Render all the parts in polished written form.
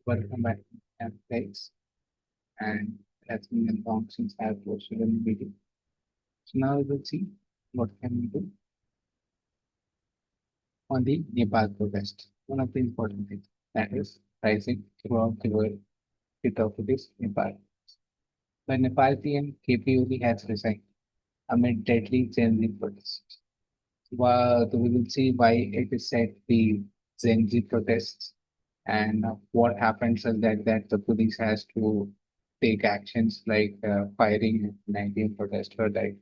welcome back to my place. And it has been long since I have posted a video. So now we will see what can we do on the Nepal protest. One of the important things that is rising throughout the world because of this Nepal. The Nepal PM KP Oli has resigned amid deadly Gen Z protests. We will see why it is said the Gen Z protests and what happens is that the police has to take actions like firing 19 protesters died.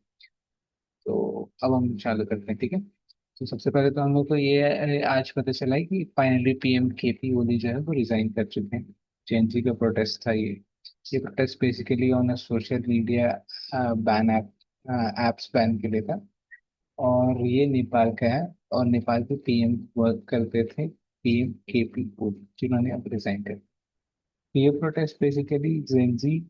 तो अब हम चालू करते हैं, ठीक है। तो सबसे पहले तो हम लोग को ये आज पता चला है कि फाइनली पीएम केपी ओली जो है वो रिजाइन कर चुके हैं। जेएनजी का प्रोटेस्ट था ये protest basically on social media ban apps ban के लिए था। और ये नेपाल का है और नेपाल के पीएम वर्क करते थे पीएम केपी ओली जिन्होंने अब रिजाइन कर। ये प्रोटेस्ट बेसिकली जेंजी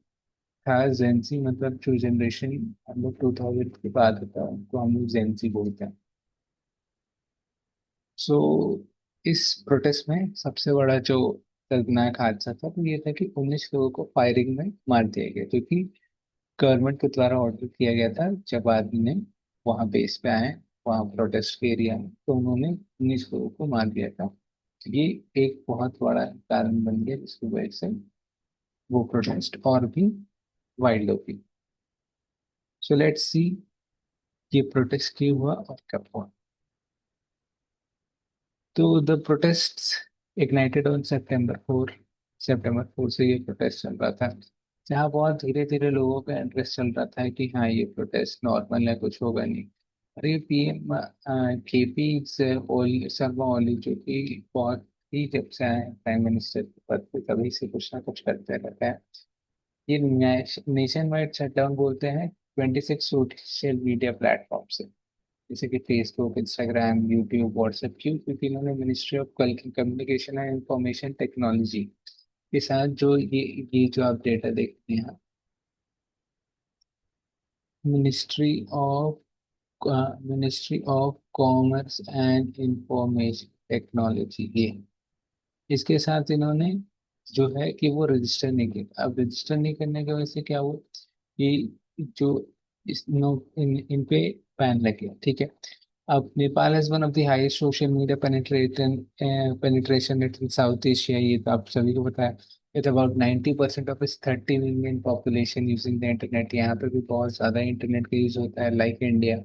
था। जेंजी मतलब जो जनरेशन हम लोग 2000 के बाद होता है उनको हम लोग जेंजी बोलते हैं। सो इस प्रोटेस्ट में सबसे बड़ा जो दर्दनाक हादसा था वो ये था कि 19 लोगों को फायरिंग में मार दिया गया क्योंकि गवर्नमेंट के द्वारा ऑर्डर किया गया था। जब आदमी ने वहाँ बेस पे आए वहाँ प्रोटेस्ट एरिया में तो उन्होंने 19 लोगों को मार दिया था। तो ये एक बहुत बड़ा कारण बन गया जिसकी वजह से वो प्रोटेस्ट और भी वाइल्ड हो गई। सो लेट्स सी ये प्रोटेस्ट क्यों हुआ और कब हुआ। तो द प्रोटेस्ट इग्नाइटेड ऑन सितंबर 4 से ये प्रोटेस्ट चल रहा था जहाँ बहुत धीरे धीरे लोगों का इंटरेस्ट चल रहा था कि हाँ ये प्रोटेस्ट नॉर्मल है कुछ होगा नहीं। और ये पीएम केपी ओली शर्मा ओली जो कि बहुत ही जब से आए प्राइम मिनिस्टर के पद पे तभी से कुछ ना कुछ करते रहता है। ये नेशन वाइड शटडाउन बोलते हैं 26 सोशल मीडिया प्लेटफॉर्म से जैसे कि फेसबुक इंस्टाग्राम यूट्यूब व्हाट्सएप क्यों क्योंकि इन्होंने ministry of communication and information technology के साथ जो ये जो आप डेटा देखते हैं ministry of ministry of commerce and information technology ये इसके साथ इन्होंने जो है कि वो रजिस्टर नहीं किया। अब रजिस्टर नहीं करने की वजह से क्या हुआ कि जो इस नो इन पे बैन लग गया, ठीक है। अब Nepal is one of the highest social media penetration rate in South Asia। ये तो आप सभी को पता है। With about 90% of its 30 million population using the internet। यहाँ पे भी बहुत ज़्यादा इंटरनेट का यूज होता है लाइक इंडिया।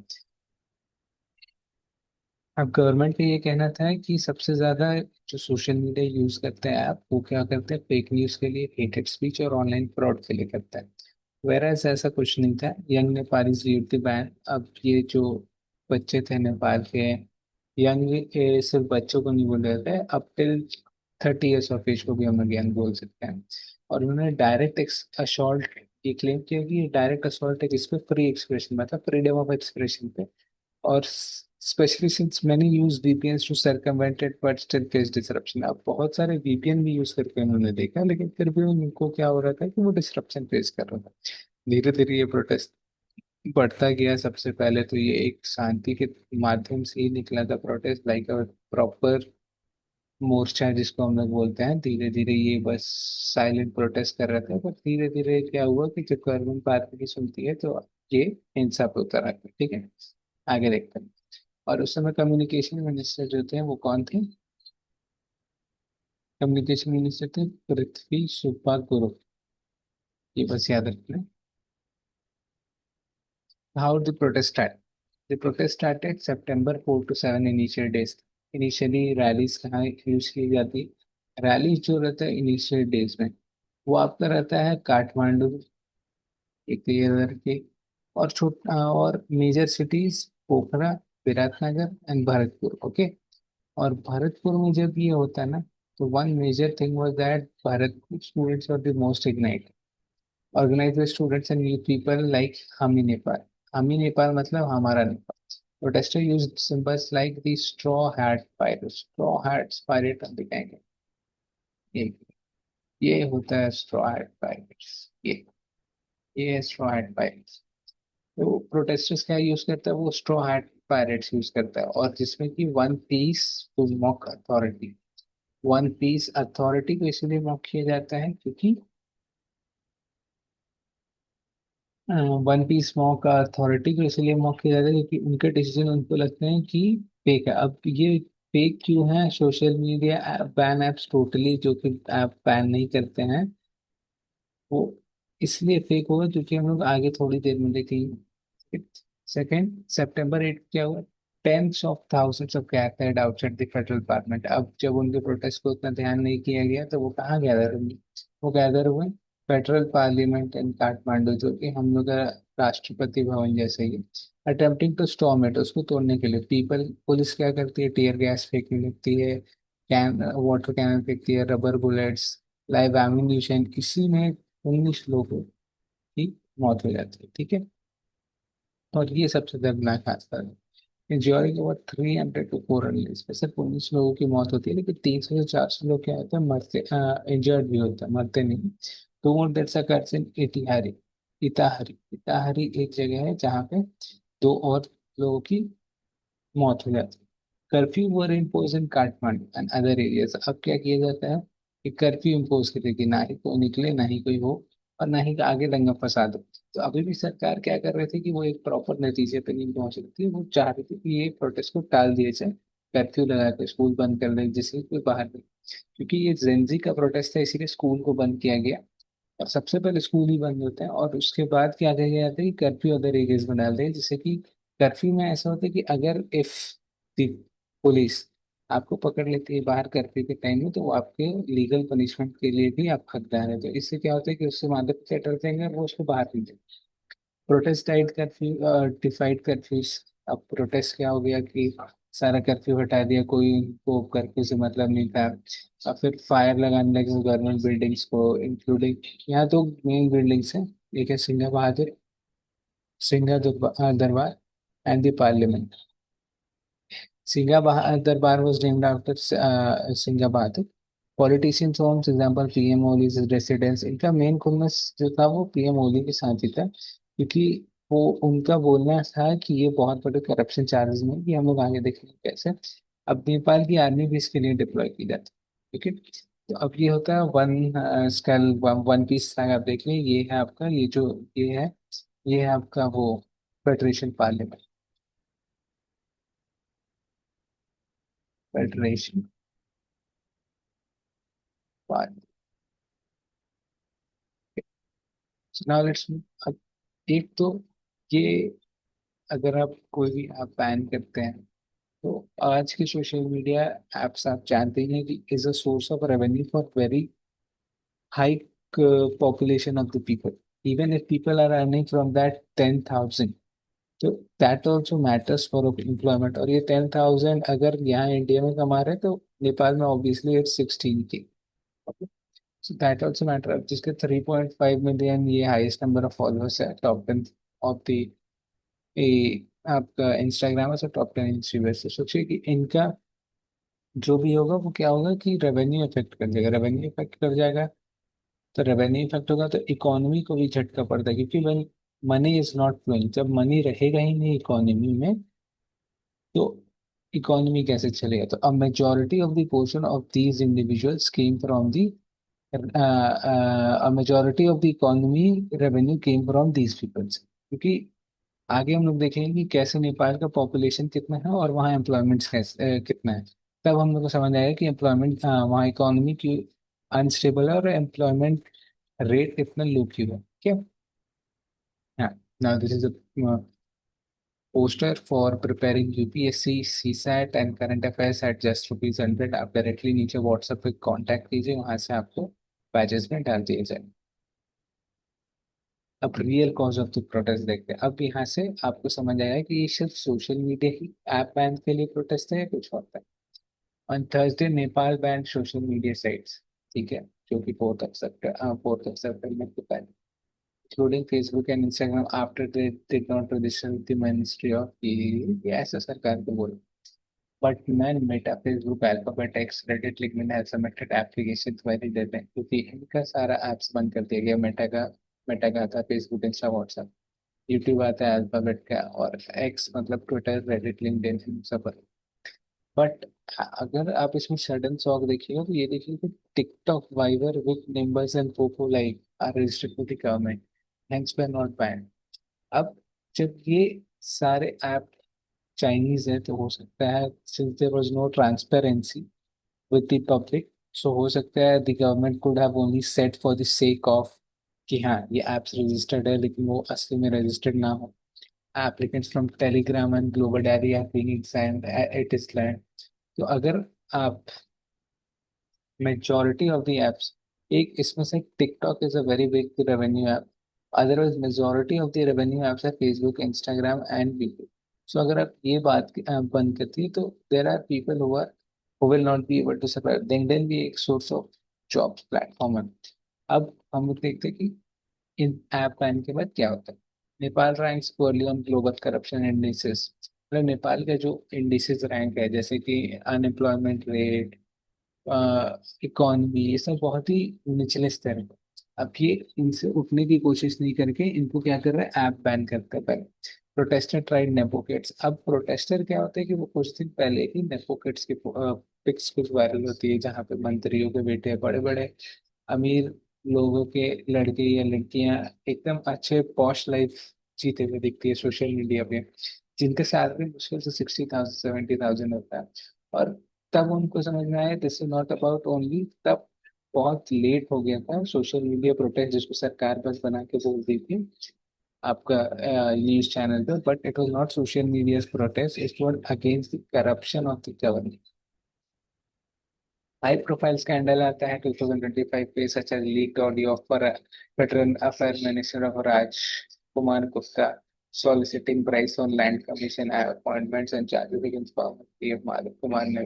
अब गवर्नमेंट का ये कहना था कि सबसे ज़्यादा जो सोशल मीडिया यूज करते हैं आप वो क्या करते हैं फेक न्यूज के लिए हेटेड स्पीच और ऑनलाइन फ्रॉड के लिए करता है। वेरएस ऐसा कुछ नहीं था। Young Nepalese youth ban. अब ये जो बच्चे थे नेपाल के यंग सिर्फ बच्चों को नहीं बोल रहे थे अब टिल 30 ईयर्स ऑफ एज को भी हम यंग बोल सकते हैं। और उन्होंने डायरेक्ट असॉल्ट ये क्लेम किया कि डायरेक्ट असॉल्ट है जिसपे फ्री एक्सप्रेशन मतलब फ्रीडम ऑफ एक्सप्रेशन पे। और specially since many use VPN to circumvent it but still face disruption. अब बहुत सारे वीपीएन भी यूज करके उन्होंने देखा लेकिन फिर भी उनको क्या हो रहा था कि वो डिसरप्शन फेस कर रहा था। धीरे धीरे ये प्रोटेस्ट बढ़ता गया। सबसे पहले तो ये एक शांति के माध्यम से ही निकला था प्रोटेस्ट लाइक अ प्रॉपर मोर्चा जिसको हम लोग बोलते हैं। धीरे धीरे ये बस साइलेंट प्रोटेस्ट कर रहे थे पर धीरे धीरे क्या हुआ कि जब गवर्नमेंट बात नहीं सुनती है तो ये हिंसा पे उतर आते हैं, ठीक है। आगे देखते हैं। और उस समय कम्युनिकेशन मिनिस्टर जो थे वो कौन थे। कम्युनिकेशन मिनिस्टर थे पृथ्वी सुब्बा गुरु। ये बस याद रखना। How the protest start. The protest started September 4 to 7 initial days. Initially rallies कहाँ यूज की जाती। रैली जो रहता है इनिशियल डेज में वो आपका रहता है काठमांडू एक क्लियर के और छोटा और major cities Pokhara Biratnagar and Bharatpur, okay. और भरतपुर में जब ये होता है ना तो one major thing was that Bharatpur students are the most ignite organize students and youth people like हम ही नेपाल। हम ही नेपाल मतलब हमारा Nepal. Protesters used symbols like the straw hat pirate, straw hats pirate on the gang। ये ये होता है straw hat pirates। ये है straw hat pirates। तो प्रोटेस्टर्स क्या यूज करता है वो straw hat pirates यूज करता है और जिसमें कि one piece to mock authority one piece authority को इसलिए मॉक किया जाता है क्योंकि वन पीस मॉक अथॉरिटी को इसलिए मॉक किया जाता है क्योंकि उनके डिसीजन उनको लगते हैं कि फेक है। अब ये फेक क्यों है? Social media ban apps totally जो कि ऐप बैन नहीं करते हैं, वो इसलिए फेक होगा क्योंकि हम लोग आगे थोड़ी देर में देखेंगे। सेकेंड सितंबर 8 क्या हुआ? Tens of thousands of gathered outside the federal parliament. अब जब उनके प्रोटेस्ट को उतना ध्यान नहीं किया गया तो वो कहाँ गैदर होंगे? वो गैदर हुए फेडरल पार्लियामेंट इन काठमांडू, जो कि हम लोग का राष्ट्रपति भवन जैसे ही। अटेम्प्टिंग टू स्टॉर्म इट, उसको तोड़ने के लिए पीपल पुलिस क्या करती है? टीयर गैस फेंकने लगती है, कैन वाटर कैनन फेंकती है, रबर बुलेट्स, लाइव एम्यूनिशन। इसी में 19 लोगों की मौत हो जाती है। ठीक है, और ये सबसे दर्दनाक हादसा है। इंजॉय ओवर 300 to 400, इसमें सिर्फ 19 लोगों की मौत होती है, लेकिन 300 से 400 लोग क्या होते हैं, मरते, इंजर्ड भी होते हैं, मरते नहीं। Two more deaths occurs in Itahari. Itahari Itahari एक जगह है जहाँ पे दो और लोगों की मौत हो जाती है। Curfew were impose in Kathmandu and other areas. अब क्या किया जाता है कि कर्फ्यू इम्पोज करे कि ना ही कोई निकले, ना ही कोई हो, और ना ही आगे दंगा फसाद हो। तो अभी भी सरकार क्या कर रहे थे कि वो एक प्रॉपर नतीजे पे नहीं पहुंच रही थी। वो चाह रही थी कि ये प्रोटेस्ट को टाल दिया जाए, कर्फ्यू लगा के स्कूल बंद कर दे जिससे कोई बाहर नहीं। क्योंकि ये जेंजी का प्रोटेस्ट था इसीलिए स्कूल को बंद किया गया, और सबसे पहले स्कूल ही बंद होते हैं और उसके बाद क्या किया जाता है कि कर्फ्यू अदर एरियाज में डाल दें, जिससे कि कर्फ्यू में ऐसा होता है कि अगर इफ द पुलिस आपको पकड़ लेती है बाहर कर्फ्यू के टाइम में, तो वो आपके लीगल पनिशमेंट के लिए भी आप हकदार है। तो इससे क्या होता है कि उससे माता पिता डरते हैं, वो उसको बाहर नहीं देते। Protest diet curfew, डिफाइड curfews. अब प्रोटेस्ट क्या हो गया कि सारा कर्फ्यू हटा दिया, कोई उनको कर्फ्यू से मतलब नहीं था। और फिर फायर लगाने लगे गवर्नमेंट बिल्डिंग्स को, इंक्लूडिंग यहाँ तो मेन बिल्डिंग्स हैं। एक है सिंह बहादुर, दरबार एंड द पार्लियामेंट। सिंगा दरबार was named after सिंगा बहादुर। पॉलिटिशियंस होम्स एग्जाम्पल पीएम ओली रेसिडेंस। इनका मेन खुन्नस जो था वो पीएम ओली के साथ ही था, क्योंकि वो उनका बोलना था कि ये बहुत बड़े करप्शन चार्जेस में, कि हम लोग आगे देखेंगे कैसे। अब नेपाल की आर्मी भी इसके लिए डिप्लॉय की जाती है। ठीक है, तो अब ये होता है one scale one piece flag. आप देख लें, ये है आपका, ये है आपका वो federation parliament, federation parliament. Now let's, अब एक तो ये, अगर आप कोई भी आप बैन करते हैं, तो आज के सोशल मीडिया एप्स आप जानते हैं कि is a source of revenue for very high population of the people. Even if people are earning from that 10,000, तो that also matters for employment। और ये 10,000 अगर यहाँ इंडिया में कमा रहे हैं तो नेपाल में obviously it's 16K। So that also matter. अब जिसके 3.5 मिलियन ये हाईएस्ट नंबर ऑफ फॉलोअर्स है, टॉप 10 ऑफ द आपका इंस्टाग्राम है, टॉप 10 यूट्यूबर से। सोचिए कि इनका जो भी होगा वो क्या होगा कि रेवेन्यू इफेक्ट कर जाएगा। रेवेन्यू इफेक्ट कर जाएगा तो रेवेन्यू इफेक्ट होगा तो इकोनॉमी को भी झटका पड़ता है, क्योंकि when money is not flowing, जब मनी रहेगा ही नहीं इकोनॉमी में, तो इकोनॉमी कैसे चलेगा? तो a majority of the portion of these individuals came from the, a majority of the economy revenue came from these peoples। क्योंकि आगे हम लोग देखेंगे कि कैसे नेपाल का पॉपुलेशन कितना है और वहाँ एम्प्लॉयमेंट कैसे कितना है। तब हम लोग को समझ आएगा कि एम्प्लॉयमेंट वहाँ इकोनॉमी की अनस्टेबल है और एम्प्लॉयमेंट रेट इतना लो क्यों है। क्या? हाँ, now this is a poster for preparing UPSC CSAT and current affairs at just ₹100। आप डायरेक्टली नीचे व्हाट्सएप पे कांटेक्ट कीजिए, वहां से आपको बैचेस में डाल दिए जाए। अब real cause of the protest देखते हैं। अब यहाँ से आपको समझ आया कि ये सिर्फ सोशल मीडिया ही ऐप बैन के लिए प्रोटेस्ट है या कुछ और है। On Thursday Nepal band social media sites. ठीक है, जो कि 4th of September को ban, including Facebook and Instagram after they did not register with the Ministry of, ये ऐसा सरकार को बोला। But man, Meta, Facebook, Alphabet, X, Reddit, LinkedIn have submitted applications by the deadline, क्योंकि इनका सारा apps बंद कर दिया गया। मेटा का आता है फेसबुक, इंस्टा, व्हाट्सएप, यूट्यूब आता है अल्फाबेट का, और एक्स मतलब ट्विटर, रेडिट, लिंक्डइन, सब। बट अगर आप इसमें सडन शॉक देखिएगा तो ये देखिए कि TikTok, Viber with Nimbuzz and Popo like are registered with the government, hence they not ban. अब जब ये सारे ऐप चाइनीज है तो हो सकता है, since there was no transparency with the public, so हो सकता है the government could have only set for the sake of कि हाँ ये एप्स रजिस्टर्ड है, लेकिन वो असली में रजिस्टर्ड ना हो। Applicants from Telegram and global diary are being examined at इस लैंड। तो अगर आप मेजॉरिटी ऑफ द एप्स, एक इसमें से TikTok is a very big revenue app, otherwise majority of the revenue apps है Facebook, Instagram and YouTube. So अगर आप ये बात बंद करती है तो there are people who will not be able to survive. LinkedIn भी एक सोर्स ऑफ जॉब प्लेटफॉर्म है। अब हम लोग देखते हैं कि इन ऐप बैन के बाद क्या होता है। Nepal ranks poorly on global corruption indices. मतलब नेपाल का जो इंडिसेस रैंक है, जैसे कि अनएम्प्लॉयमेंट रेट, इकॉनमी, ये सब बहुत ही निचले स्तर पर। अब ये इनसे उठने की कोशिश नहीं करके इनको क्या कर रहा है, ऐप बैन करता है पहले। प्रोटेस्टर ट्राइड नेपोकिट्स। अब प्रोटेस्टर क्या होता है कि वो कुछ दिन पहले ही नेपोकिट्स की पिक्स कुछ वायरल होती है, जहाँ पे मंत्रियों के बेटे, बड़े बड़े अमीर लोगों के लड़के या लड़कियां एकदम अच्छे पॉश लाइफ जीते हुए दिखती है सोशल मीडिया पे, जिनके सैलरी मुश्किल से 60,000 70,000 होता है। और तब उनको समझ में आया this is not about only, तब बहुत लेट हो गया था सोशल मीडिया प्रोटेस्ट, जिसको सरकार बस बना के बोल दी थी आपका न्यूज चैनल पे, but it was not social media protest, it was against the corruption of the government. High profile scandal आता है 2025 पे, such as leaked audio of veteran affair minister of Raj Kumar Gupta soliciting price on land commission appointments and charges against former PM Madhav Kumar ने।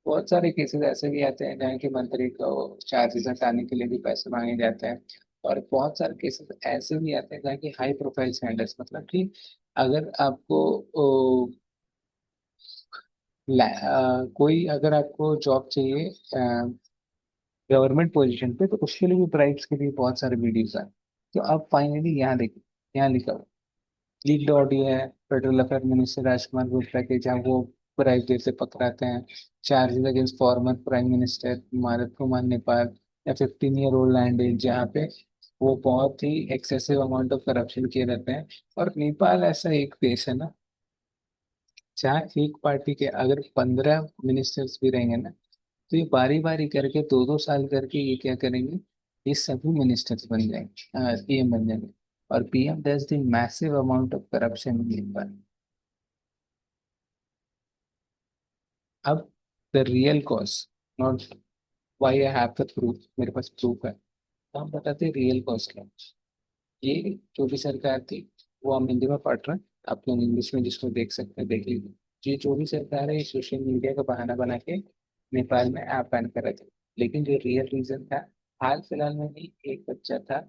बहुत सारे cases ऐसे भी आते हैं जहाँ की मंत्री को चार्जेस हटाने के लिए भी पैसे मांगे जाते हैं। और बहुत सारे केसेस ऐसे भी आते हैं जहाँ की हाई प्रोफाइल स्कैंडल्स, मतलब कि अगर आपको कोई अगर आपको जॉब चाहिए गवर्नमेंट पोजीशन पे, तो उसके लिए भी ब्राइब्स के लिए बहुत सारे वीडियोस आए। तो अब फाइनली यहाँ देखिए, यहाँ लिखा हुआ लीक्ड ऑडियो है, federal affair minister Rajkumar Gupta के, जहाँ वो ब्राइब देते पकड़ाते हैं। Charges against former prime minister Madhav Kumar Nepal, या 15 ईयर ओल्ड लैंड एज, जहाँ पे वो बहुत ही एक्सेसिव अमाउंट ऑफ करप्शन किए रहते हैं। और नेपाल ऐसा एक देश है ना, जहाँ एक पार्टी के अगर 15 मिनिस्टर्स भी रहेंगे ना, तो ये बारी बारी करके 2-2 साल करके ये क्या करेंगे, ये सभी मिनिस्टर्स बन जाएंगे, पीएम बन जाएंगे। और PM does the massive amount of corruption in पर। अब the real cause, not why I have the proof, मेरे पास प्रूफ है, तो हम बताते हैं रियल कॉज क्या है। ये जो भी सरकार थी, वो हम हिंदी में पढ़ रहे हैं, आप लोग इंग्लिश में जिसको देख सकते हैं देख लीजिए। ये जो भी सरकार है, ये सोशल मीडिया का बहाना बना के नेपाल में ऐप बैन कर रहे थे। लेकिन जो रियल रीजन था, हाल फिलहाल में ही एक बच्चा था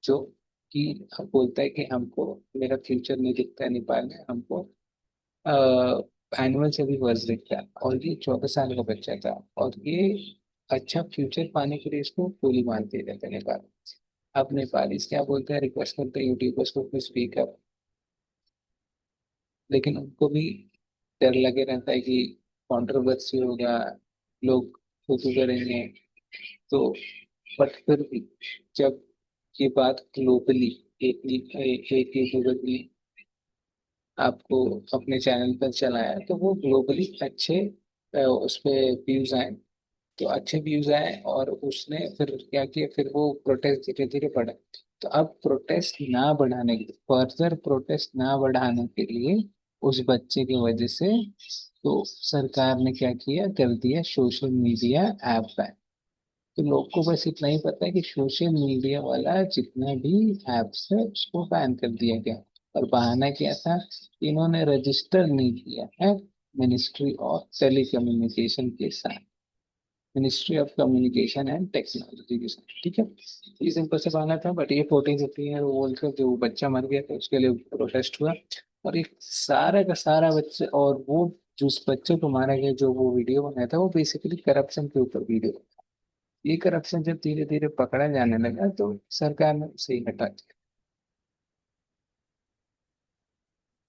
जो कि अब बोलता है कि हमको मेरा फ्यूचर नहीं दिखता है नेपाल में, हमको एनुअल से भी वर्ष दिखता है। और ये 14 साल का बच्चा था, और ये अच्छा फ्यूचर पाने के लिए इसको गोली मार दिया जाता है नेपाल। अब नेपाली क्या बोलते हैं, रिक्वेस्ट करते हैं यूट्यूबर्स को स्पीक अप, लेकिन उनको भी डर लगे रहता है कि कंट्रोवर्सी होगा, लोग थूथू करेंगे। तो बट फिर भी जब ये बात ग्लोबली एक यूट्यूबर ने आपको अपने चैनल पर चलाया, तो वो ग्लोबली अच्छे उस पे व्यूज आए। तो अच्छे व्यूज आए और उसने फिर क्या किया, फिर वो प्रोटेस्ट धीरे धीरे बढ़ा। तो अब प्रोटेस्ट ना बढ़ाने के लिए, फर्दर प्रोटेस्ट ना बढ़ाने के लिए उस बच्चे की वजह से, तो सरकार ने क्या किया, कर दिया सोशल मीडिया ऐप बैन। तो लोग को बस इतना ही पता है कि सोशल मीडिया वाला जितना भी एप्स है उसको बैन कर दिया गया। और बहाना क्या था, इन्होंने रजिस्टर नहीं किया है मिनिस्ट्री ऑफ टेलीकम्युनिकेशन के साथ, ministry of communication and technology के साथ। ठीक है, ये सिंपल से बहाना था। बट ये 14 है वो बोलकर जो बच्चा मर गया था उसके लिए प्रोटेस्ट हुआ। और एक सारा का सारा बच्चे, और वो जिस बच्चे को मारा गया जो वो वीडियो बनाया था, वो बेसिकली करप्शन के ऊपर वीडियो। ये करप्शन जब धीरे धीरे पकड़ा जाने लगा तो सरकार ने उसे ही हटा दिया।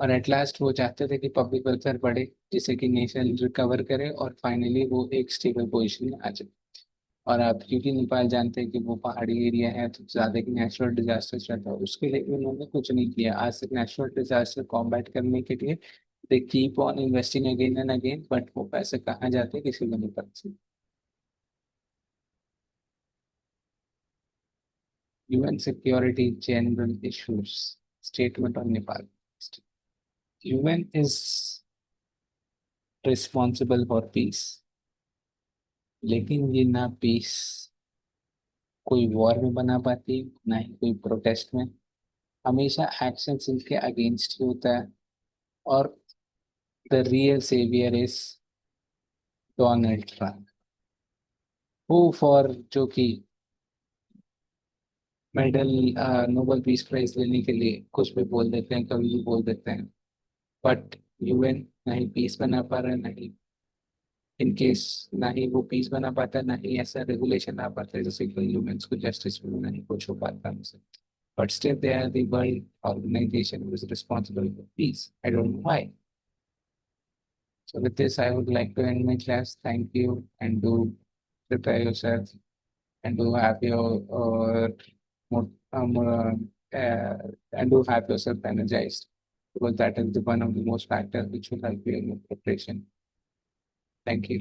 और एट लास्ट वो चाहते थे कि पब्लिक वेलफेयर बढ़े, जिससे कि नेशन रिकवर करे और फाइनली वो एक स्टेबल पोजीशन में आ जाए। और आप क्योंकि नेपाल जानते हैं कि वो पहाड़ी एरिया है तो ज़्यादा की नेचुरल डिजास्टर्स रहता है, उसके लिए भी उन्होंने कुछ नहीं किया आज तक। नेचुरल डिजास्टर कॉम्बैट करने के लिए they keep on investing again and again, but वो पैसे कहाँ जाते हैं किसी को नहीं पता। UN security general issues statement on Nepal. UN is responsible for piece, लेकिन ये ना पीस कोई वॉर में बना पाती, ना ही कोई प्रोटेस्ट में। हमेशा एक्शन इनके अगेंस्ट ही होता है। और the real saviour is Donald Trump, who for जो कि मेडल नोबेल पीस प्राइज लेने के लिए कुछ भी बोल देते हैं, कभी भी बोल देते हैं। बट यूएन ना ही पीस बना पा रहा है, ना ही इन केस, ना ही वो पीस बना पाता है, ना ही ऐसा रेगुलेशन आ पाता है जैसे कि ह्यूमंस को जस्टिस मिलना, नहीं कुछ हो पाता हमसे। But still, they are the world organization who is responsible for peace. I don't know why. So, with this, I would like to end my class. Thank you, and do prepare yourself, and do have your mo- um, and do have yourself energized, because that is the one of the most factors which will help you in your preparation. Thank you.